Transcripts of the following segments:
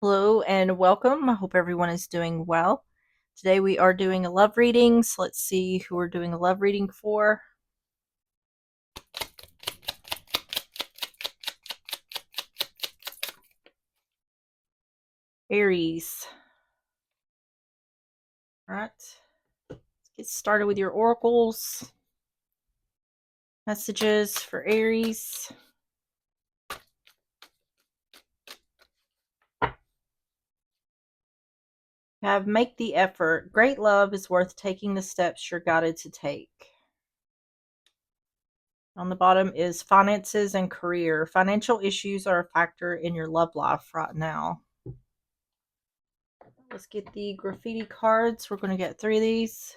Hello and welcome. I hope everyone is doing well. Today we are doing a love reading, so let's see who we're doing a love reading for. Aries. All right, let's get started with your oracles. Messages for Aries. Have make the effort. Great love is worth taking the steps you're guided to take. On the bottom is finances and career. Financial issues are a factor in your love life right now. Let's get the graffiti cards. We're going to get 3 of these.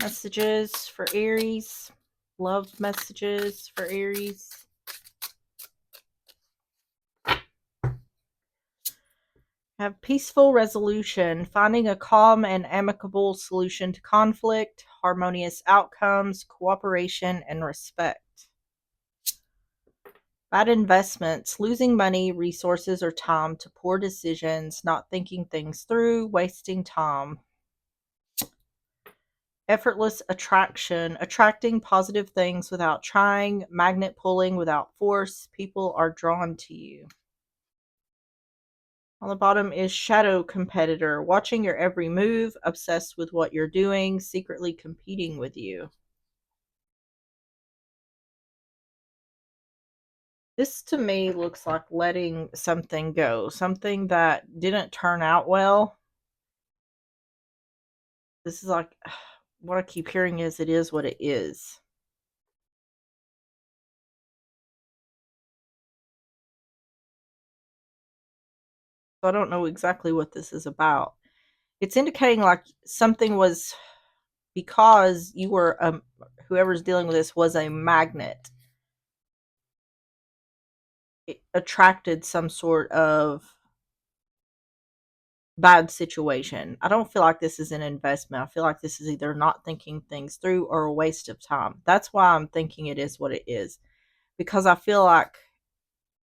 Messages for Aries. Love messages for Aries. Have peaceful resolution, finding a calm and amicable solution to conflict, harmonious outcomes, cooperation, and respect. Bad investments, losing money, resources, or time to poor decisions, not thinking things through, wasting time. Effortless attraction, attracting positive things without trying, magnet pulling without force, people are drawn to you. On the bottom is shadow competitor, watching your every move, obsessed with what you're doing, secretly competing with you. This to me looks like letting something go, something that didn't turn out well. This is like what I keep hearing is what it is. So I don't know exactly what this is about. It's indicating like something was because you were whoever's dealing with this was a magnet. It attracted some sort of bad situation. I don't feel like this is an investment. I feel like this is either not thinking things through or a waste of time. That's why I'm thinking it is what it is. Because I feel like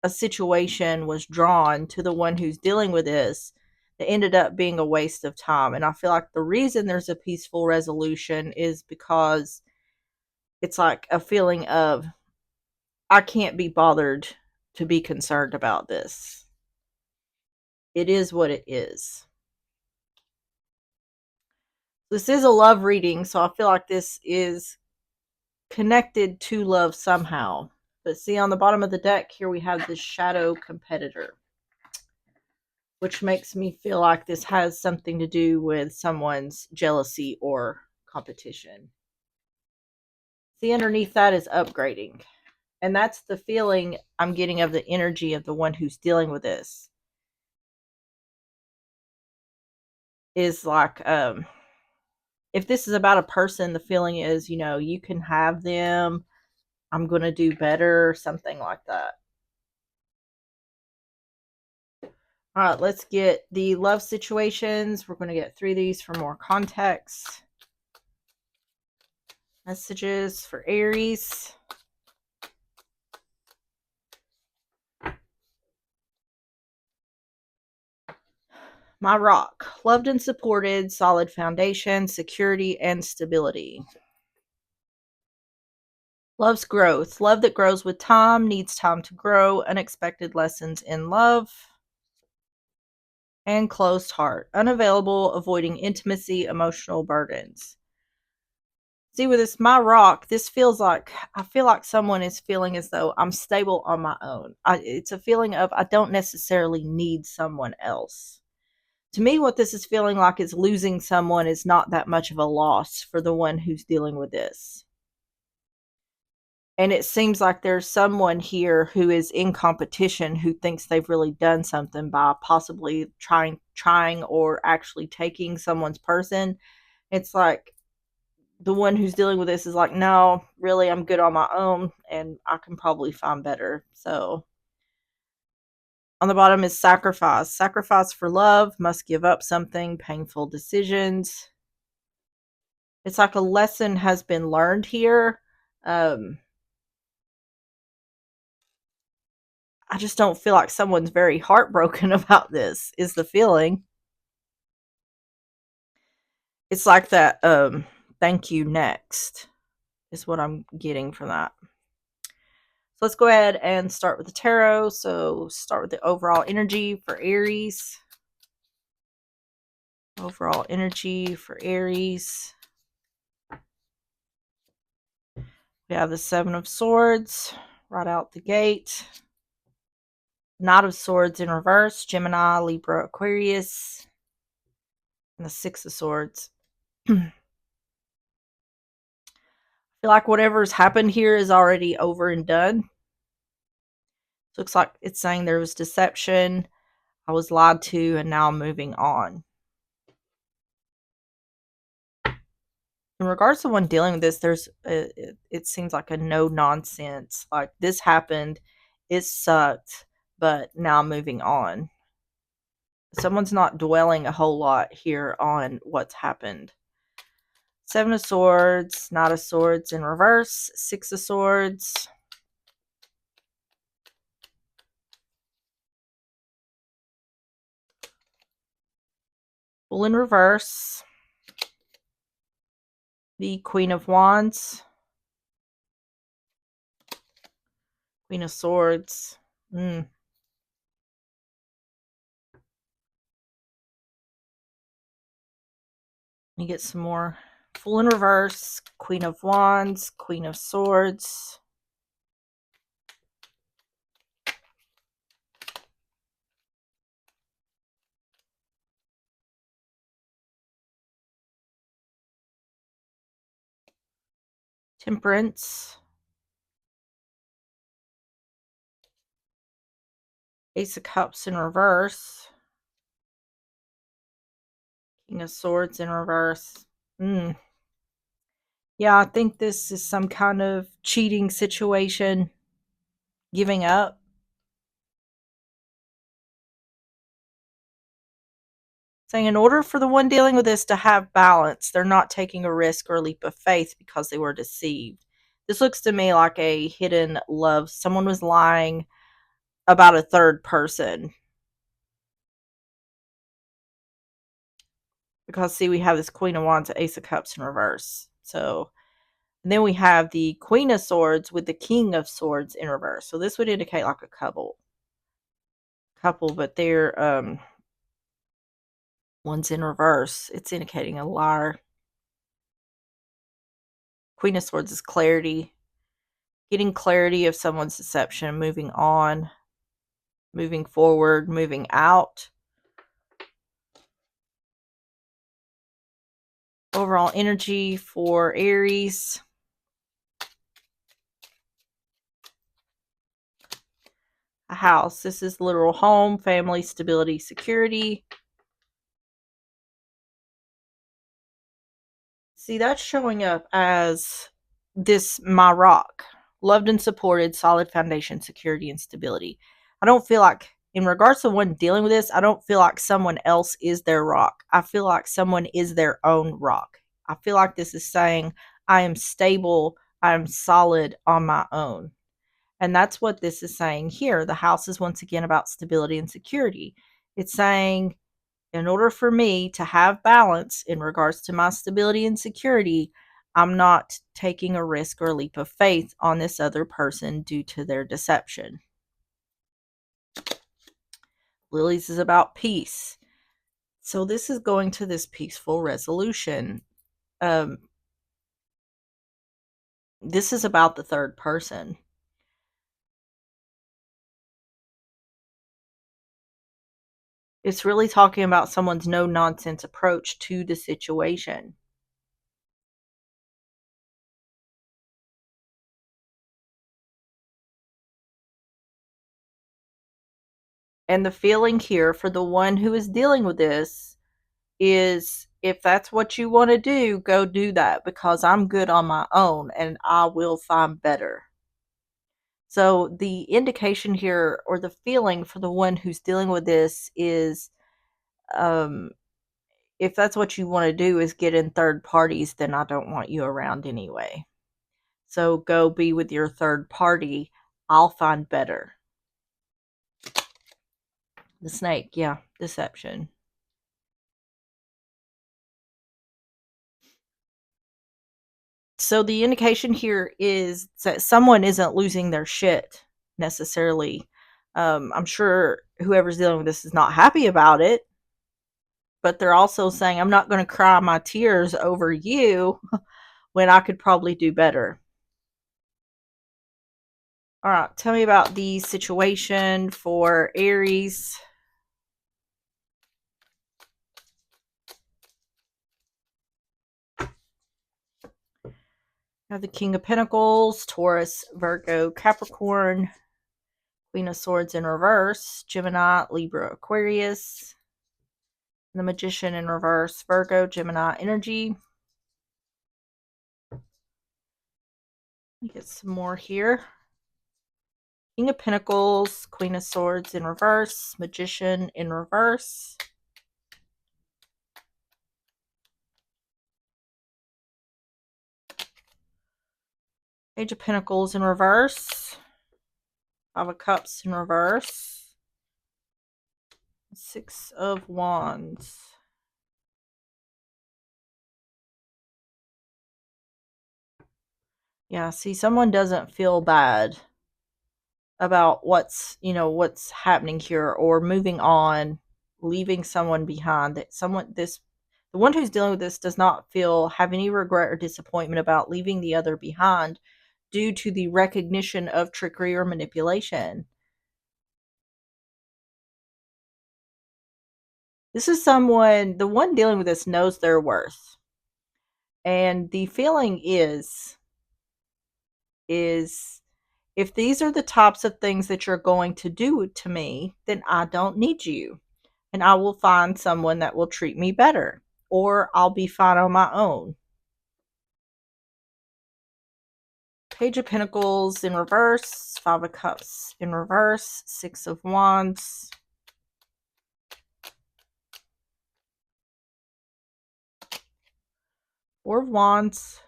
a situation was drawn to the one who's dealing with this that ended up being a waste of time. And I feel like the reason there's a peaceful resolution is because it's like a feeling of, I can't be bothered to be concerned about this. It is what it is. This is a love reading, so I feel like this is connected to love somehow. But see, on the bottom of the deck here, we have this shadow competitor, which makes me feel like this has something to do with someone's jealousy or competition. See, underneath that is upgrading. And that's the feeling I'm getting of the energy of the one who's dealing with this. Is like, if this is about a person, the feeling is, you can have them. I'm going to do better, something like that. All right, let's get the love situations. We're going to get 3 of these for more context. Messages for Aries. My rock. Loved and supported, solid foundation, security, and stability. Love's growth. Love that grows with time, needs time to grow, unexpected lessons in love. And closed heart. Unavailable, avoiding intimacy, emotional burdens. See, with this my rock, this feels like, I feel like someone is feeling as though I'm stable on my own. It's a feeling of I don't necessarily need someone else. To me, what this is feeling like is losing someone is not that much of a loss for the one who's dealing with this. And it seems like there's someone here who is in competition who thinks they've really done something by possibly trying or actually taking someone's person. It's like the one who's dealing with this is like, no, really, I'm good on my own and I can probably find better. So on the bottom is sacrifice. Sacrifice for love, must give up something, painful decisions. It's like a lesson has been learned here. Um, I just don't feel like someone's very heartbroken about this, is the feeling. It's like that, thank you next, is what I'm getting from that. So let's go ahead and start with the tarot. So start with the overall energy for Aries. Overall energy for Aries. We have the Seven of Swords right out the gate. Knight of Swords in reverse. Gemini, Libra, Aquarius. And the Six of Swords. I feel like whatever's happened here is already over and done. Looks like it's saying there was deception. I was lied to, and now I'm moving on. In regards to one dealing with this, it seems like a no nonsense. Like, this happened, it sucked, but now I'm moving on. Someone's not dwelling a whole lot here on what's happened. Seven of Swords, Knight of Swords in reverse, Six of Swords. Full in reverse. The Queen of Wands. Queen of Swords. Let me get some more. Full in reverse. Queen of Wands. Queen of Swords. Temperance. Ace of Cups in reverse. King of Swords in reverse. Yeah, I think this is some kind of cheating situation. Giving up. Saying in order for the one dealing with this to have balance, they're not taking a risk or a leap of faith because they were deceived. This looks to me like a hidden love. Someone was lying about a third person. Because, see, we have this Queen of Wands, Ace of Cups in reverse. So, and then we have the Queen of Swords with the King of Swords in reverse. So this would indicate like a couple, but they're one's in reverse. It's indicating a liar. Queen of Swords is clarity. Getting clarity of someone's deception, moving on, moving forward, moving out. Overall energy for Aries. A house. This is literal home, family, stability, security. See, that's showing up as this my rock. Loved and supported, solid foundation, security, and stability. I don't feel like, in regards to one dealing with this, I don't feel like someone else is their rock. I feel like someone is their own rock. I feel like this is saying, I am stable, I am solid on my own. And that's what this is saying here. The house is once again about stability and security. It's saying, in order for me to have balance in regards to my stability and security, I'm not taking a risk or a leap of faith on this other person due to their deception. Lilies is about peace. So this is going to this peaceful resolution. This is about the third person. It's really talking about someone's no-nonsense approach to the situation. And the feeling here for the one who is dealing with this is, if that's what you want to do, go do that, because I'm good on my own and I will find better. So the indication here, or the feeling for the one who's dealing with this, is if that's what you want to do is get in third parties, then I don't want you around anyway. So go be with your third party. I'll find better. The snake, yeah, deception. So the indication here is that someone isn't losing their shit necessarily. I'm sure whoever's dealing with this is not happy about it, but they're also saying, I'm not going to cry my tears over you when I could probably do better. All right, tell me about the situation for Aries. I have the King of Pentacles, Taurus, Virgo, Capricorn, Queen of Swords in reverse, Gemini, Libra, Aquarius, the Magician in reverse, Virgo, Gemini energy. Let me get some more here. King of Pentacles, Queen of Swords in reverse, Magician in reverse. Page of Pentacles in reverse. Five of Cups in reverse. Six of Wands. Yeah, see, someone doesn't feel bad about what's happening here, or moving on, leaving someone behind. That someone this the one who's dealing with this does not have any regret or disappointment about leaving the other behind due to the recognition of trickery or manipulation. This is someone, the one dealing with this knows their worth. And the feeling is if these are the types of things that you're going to do to me, then I don't need you. And I will find someone that will treat me better, or I'll be fine on my own. Page of Pentacles in reverse, Five of Cups in reverse, Six of Wands. Four of Wands.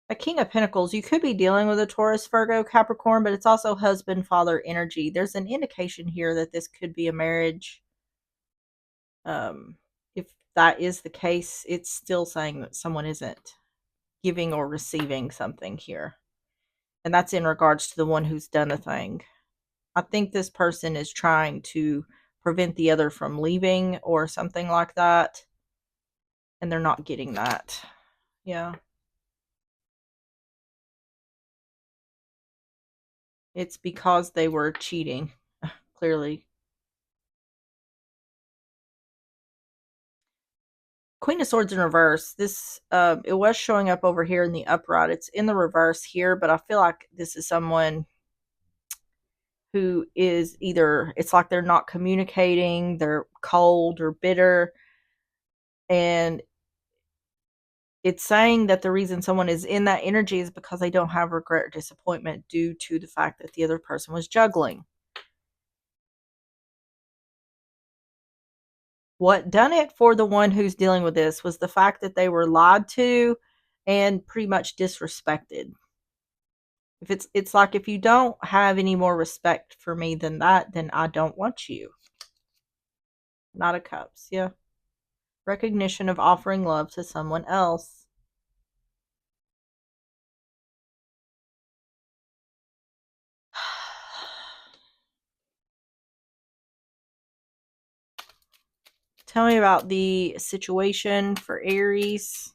A King of Pentacles, you could be dealing with a Taurus, Virgo, Capricorn, but it's also husband, father energy. There's an indication here that this could be a marriage. If that is the case, it's still saying that someone isn't giving or receiving something here. And that's in regards to the one who's done the thing. I think this person is trying to prevent the other from leaving or something like that. And they're not getting that. Yeah. It's because they were cheating, clearly. Queen of Swords in reverse. This it was showing up over here in the upright. It's in the reverse here, but I feel like this is someone who is either, it's like they're not communicating, they're cold or bitter, and it's saying that the reason someone is in that energy is because they don't have regret or disappointment due to the fact that the other person was juggling. What done it for the one who's dealing with this was the fact that they were lied to and pretty much disrespected. If it's like, if you don't have any more respect for me than that, then I don't want you. Not a cups, yeah. Recognition of offering love to someone else. Tell me about the situation for Aries.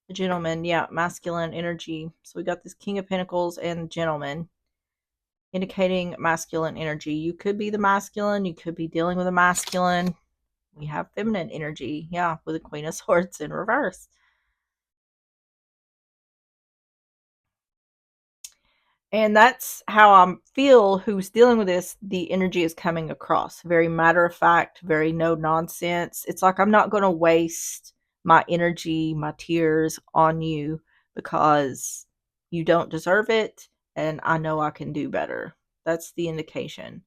The Gentleman, yeah, masculine energy. So we got this King of Pentacles and Gentleman, indicating masculine energy. You could be the masculine, you could be dealing with a masculine. We have feminine energy, yeah, with the Queen of Swords in reverse. And that's how I feel who's dealing with this. The energy is coming across very matter of fact, very no nonsense. It's like, I'm not going to waste my energy, my tears on you because you don't deserve it. And I know I can do better. That's the indication.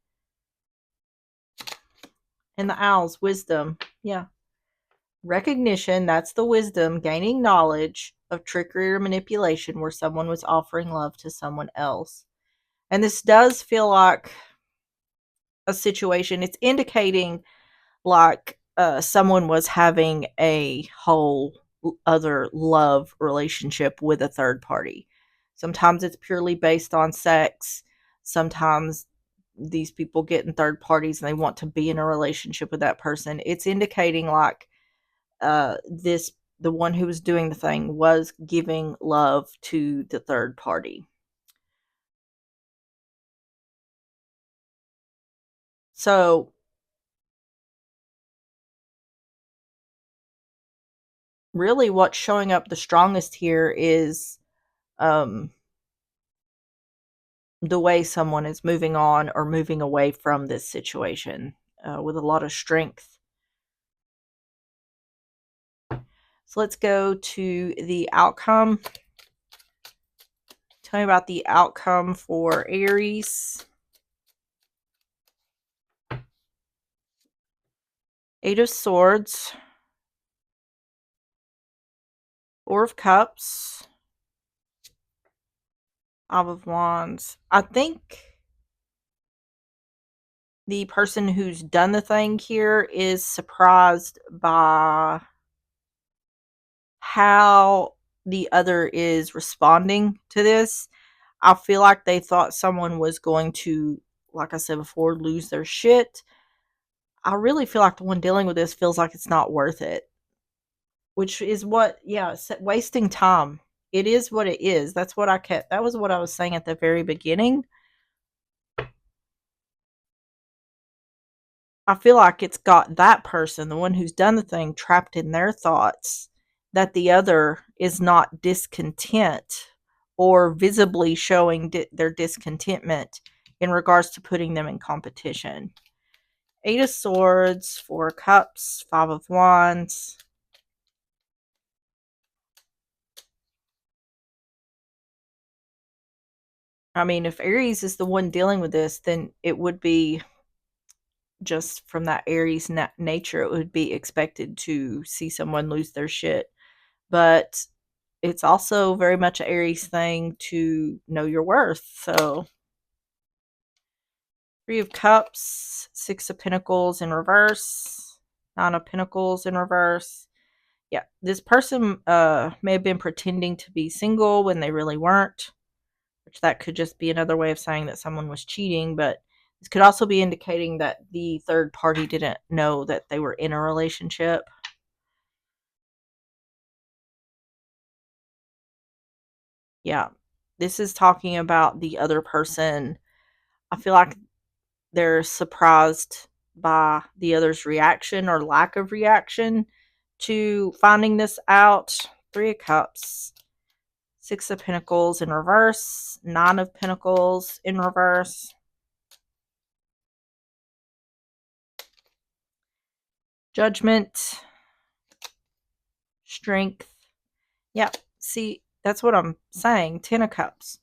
And the owls, wisdom. Yeah. Recognition, that's the wisdom, gaining knowledge of trickery or manipulation where someone was offering love to someone else. And this does feel like a situation. It's indicating like someone was having a whole other love relationship with a third party. Sometimes it's purely based on sex. Sometimes these people get in third parties and they want to be in a relationship with that person. It's indicating like this the one who was doing the thing was giving love to the third party. So really what's showing up the strongest here is um the way someone is moving on or moving away from this situation with a lot of strength. So let's go to the outcome. Tell me about the outcome for Aries. Eight of Swords, Four of Cups, Five of Wands. I think the person who's done the thing here is surprised by how the other is responding to this. I feel like they thought someone was going to, like I said before, lose their shit. I really feel like the one dealing with this feels like it's not worth it, which is what, yeah, it's wasting time. It is what it is. That was what I was saying at the very beginning. I feel like it's got that person, the one who's done the thing, trapped in their thoughts that the other is not discontent or visibly showing their discontentment in regards to putting them in competition. Eight of Swords, Four of Cups, Five of Wands. I mean, if Aries is the one dealing with this, then it would be just from that Aries nature, it would be expected to see someone lose their shit. But it's also very much an Aries thing to know your worth. So, Three of Cups, Six of Pentacles in reverse, Nine of Pentacles in reverse. Yeah, this person may have been pretending to be single when they really weren't, which that could just be another way of saying that someone was cheating, but this could also be indicating that the third party didn't know that they were in a relationship. Yeah, this is talking about the other person. I feel like they're surprised by the other's reaction or lack of reaction to finding this out. Three of Cups, Six of Pentacles in reverse, Nine of Pentacles in reverse. Judgment, Strength. Yeah, see, that's what I'm saying. Ten of Cups.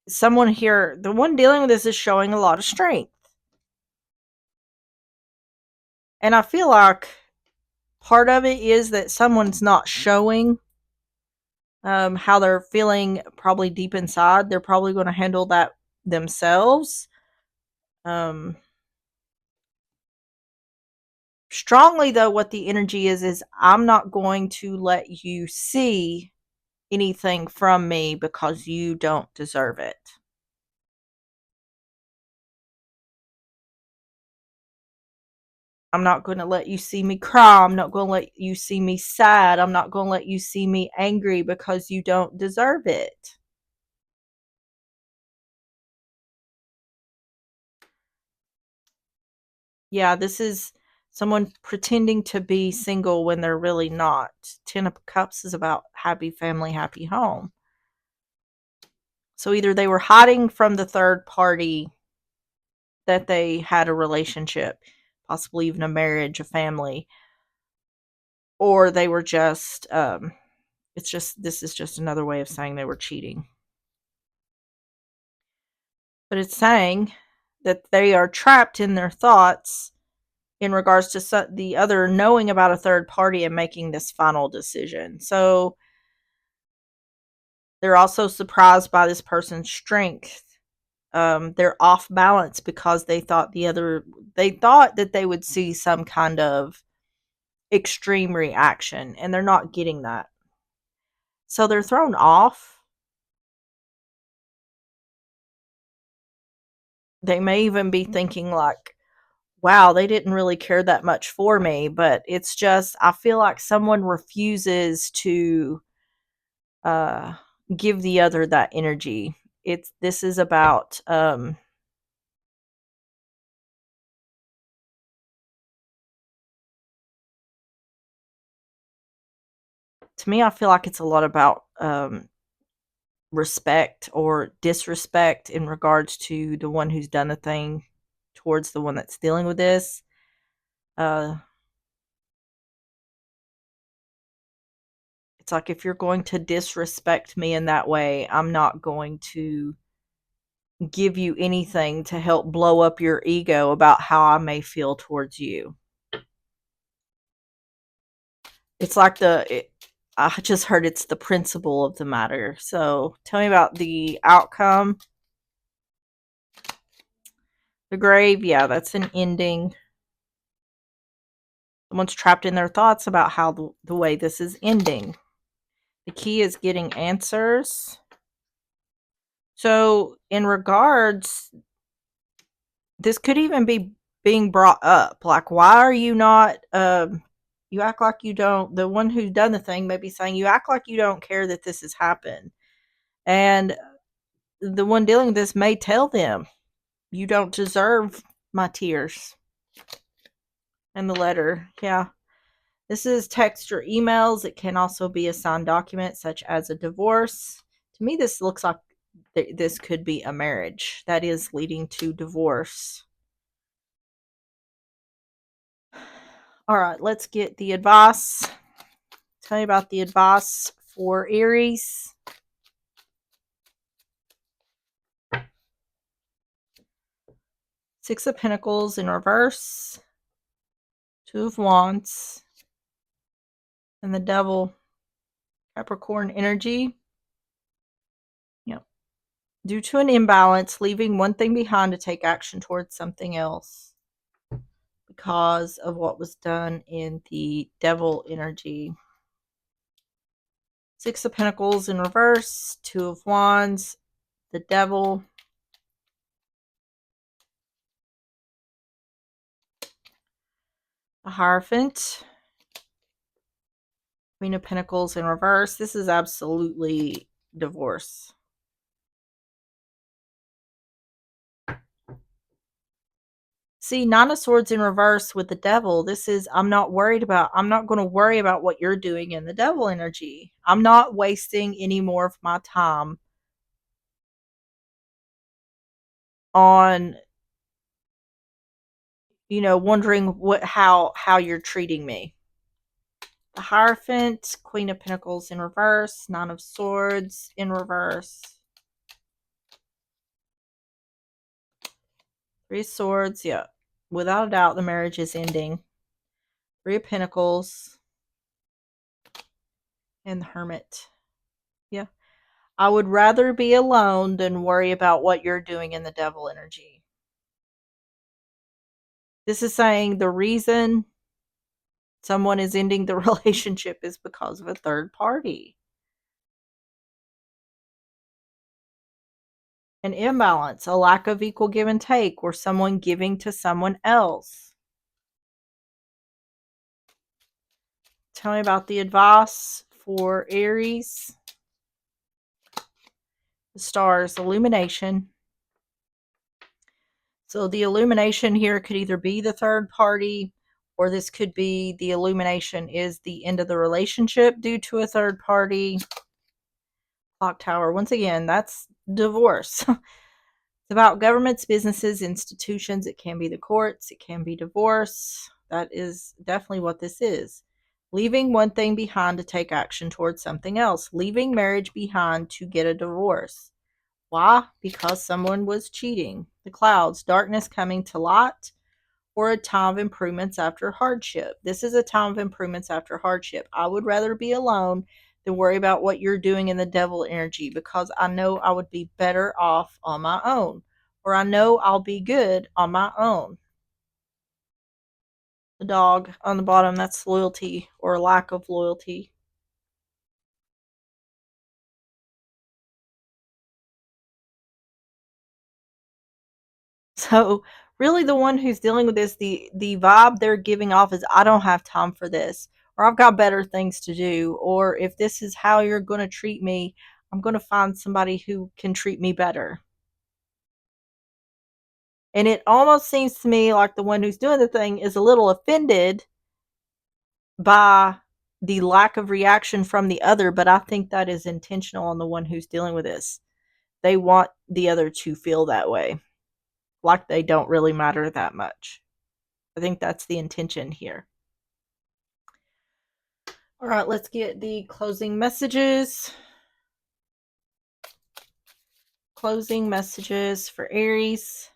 Someone here, the one dealing with this is showing a lot of strength. And I feel like part of it is that someone's not showing how they're feeling probably deep inside. They're probably going to handle that themselves. Um, Strongly, though, what the energy is I'm not going to let you see anything from me because you don't deserve it. I'm not going to let you see me cry. I'm not going to let you see me sad. I'm not going to let you see me angry because you don't deserve it. Yeah, this is someone pretending to be single when they're really not. Ten of Cups is about happy family, happy home. So either they were hiding from the third party that they had a relationship, possibly even a marriage, a family, or they were just this is just another way of saying they were cheating. But it's saying that they are trapped in their thoughts in regards to the other knowing about a third party and making this final decision. So they're also surprised by this person's strength they're off balance because they thought that they would see some kind of extreme reaction, and they're not getting that. So they're thrown off. They may even be thinking like, wow, they didn't really care that much for me, but it's just I feel like someone refuses to uh give the other that energy. It's this is about to me I feel like it's a lot about respect or disrespect in regards to the one who's done the thing towards the one that's dealing with this. Uh it's like if you're going to disrespect me in that way, I'm not going to give you anything to help blow up your ego about how I may feel towards you. It's like I just heard it's the principle of the matter. So tell me about the outcome. The grave, yeah, that's an ending. Someone's trapped in their thoughts about how the way this is ending. The key is getting answers. So, in regards, this could even be being brought up. Like, why are you not, you act like you don't, the one who's done the thing may be saying, you act like you don't care that this has happened. And the one dealing with this may tell them, you don't deserve my tears. And the letter, yeah. This is text or emails. It can also be a signed document, such as a divorce. To me, this looks like this could be a marriage that is leading to divorce. All right, let's get the advice. Tell you about the advice for Aries. Six of Pentacles in reverse. Two of Wands. And the Devil. Capricorn energy. Yep. Due to an imbalance, leaving one thing behind to take action towards something else. Because of what was done in the Devil energy. Six of Pentacles in reverse. Two of Wands. The Devil. A Hierophant. Queen of Pentacles in reverse. This is absolutely divorce. See, Nine of Swords in reverse with the Devil. This is, I'm not going to worry about what you're doing in the Devil energy. I'm not wasting any more of my time on, wondering how you're treating me. The Hierophant, Queen of Pentacles in reverse, Nine of Swords in reverse. Three of Swords, yeah. Without a doubt, the marriage is ending. Three of Pentacles. And the Hermit. Yeah. I would rather be alone than worry about what you're doing in the Devil energy. This is saying the reason someone is ending the relationship is because of a third party. An imbalance, a lack of equal give and take, or someone giving to someone else. Tell me about the advice for Aries. The stars, illumination. So the illumination here could either be the third party, or this could be the illumination is the end of the relationship due to a third party. Clock Tower, once again, that's divorce. It's about governments, businesses, institutions. It can be the courts. It can be divorce. That is definitely what this is. Leaving one thing behind to take action towards something else. Leaving marriage behind to get a divorce. Why? Because someone was cheating. The clouds, darkness coming to light, or a time of improvements after hardship. This is a time of improvements after hardship. I would rather be alone than worry about what you're doing in the Devil energy, because I know I would be better off on my own. or I know I'll be good on my own. The dog on the bottom, that's loyalty or lack of loyalty. So really the one who's dealing with this, the vibe they're giving off is I don't have time for this, or I've got better things to do, or if this is how you're going to treat me, I'm going to find somebody who can treat me better. And it almost seems to me like the one who's doing the thing is a little offended by the lack of reaction from the other, but I think that is intentional on the one who's dealing with this. They want the other to feel that way, like they don't really matter that much. I think that's the intention here. All right, let's get the closing messages. Closing messages for Aries.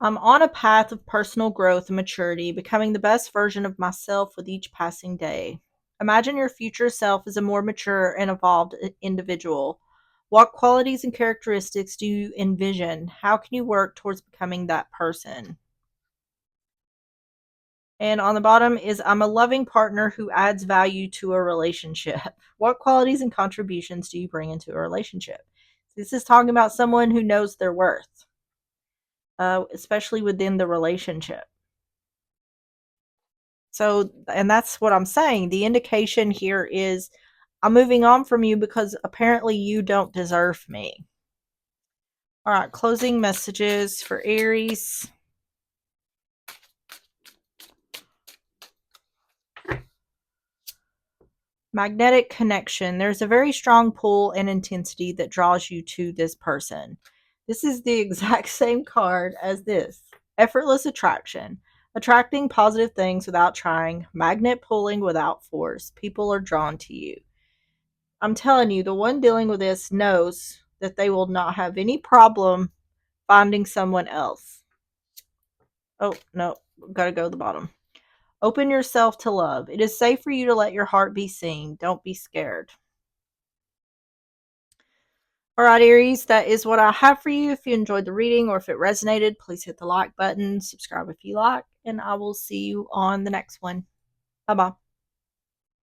I'm on a path of personal growth and maturity, becoming the best version of myself with each passing day. Imagine your future self as a more mature and evolved individual. What qualities and characteristics do you envision? How can you work towards becoming that person? And on the bottom is I'm a loving partner who adds value to a relationship. What qualities and contributions do you bring into a relationship? This is talking about someone who knows their worth, especially within the relationship. So, and that's what I'm saying. The indication here is I'm moving on from you because apparently you don't deserve me. All right, closing messages for Aries. Magnetic connection. There's a very strong pull and intensity that draws you to this person. This is the exact same card as this. Effortless attraction. Attracting positive things without trying. Magnet pulling without force. People are drawn to you. I'm telling you, the one dealing with this knows that they will not have any problem finding someone else. Oh, no. Gotta go to the bottom. Open yourself to love. It is safe for you to let your heart be seen. Don't be scared. All right, Aries, that is what I have for you. If you enjoyed the reading or if it resonated, please hit the like button, subscribe if you like, and I will see you on the next one. Bye bye.